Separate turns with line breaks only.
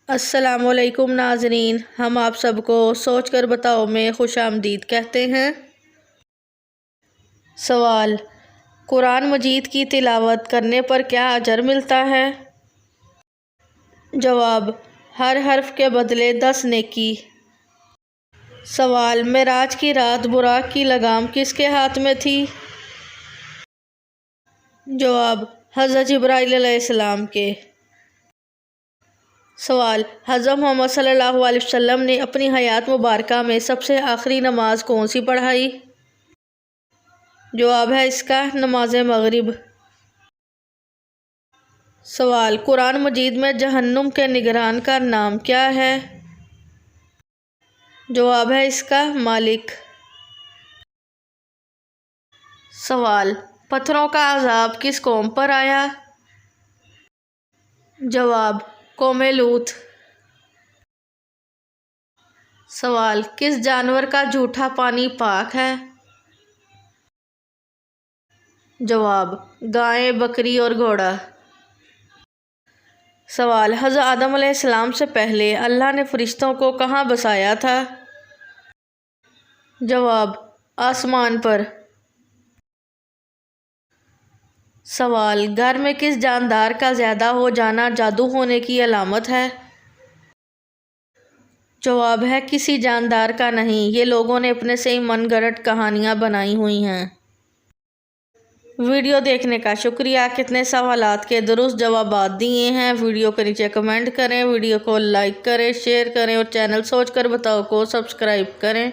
السلام علیکم ناظرین، ہم آپ سب کو سوچ کر بتاؤ میں خوش آمدید کہتے ہیں۔ سوال: قرآن مجید کی تلاوت کرنے پر کیا اجر ملتا ہے؟ جواب: ہر حرف کے بدلے 10 نیکی۔ سوال: معراج کی رات براق کی لگام کس کے ہاتھ میں تھی؟ جواب: حضرت جبرائیل علیہ السلام کے۔ سوال: حضرت محمد صلی اللہ علیہ وسلم نے اپنی حیات مبارکہ میں سب سے آخری نماز کون سی پڑھائی؟ جواب ہے اس کا نماز مغرب۔ سوال: قرآن مجید میں جہنم کے نگران کا نام کیا ہے؟ جواب ہے اس کا مالک۔ سوال: پتھروں کا عذاب کس قوم پر آیا؟ جواب: قوم لوط۔ سوال: کس جانور کا جھوٹا پانی پاک ہے؟ جواب: گائے، بکری اور گھوڑا۔ سوال: حضرت آدم علیہ السلام سے پہلے اللہ نے فرشتوں کو کہاں بسایا تھا؟ جواب: آسمان پر۔ سوال: گھر میں کس جاندار کا زیادہ ہو جانا جادو ہونے کی علامت ہے؟ جواب ہے کسی جاندار کا نہیں، یہ لوگوں نے اپنے سے ہی من گھڑت کہانیاں بنائی ہوئی ہیں۔ ویڈیو دیکھنے کا شکریہ۔ کتنے سوالات کے درست جوابات دیے ہیں۔ ویڈیو کے نیچے کمنٹ کریں، ویڈیو کو لائک کریں، شیئر کریں اور چینل سوچ کر بتاؤ کو سبسکرائب کریں۔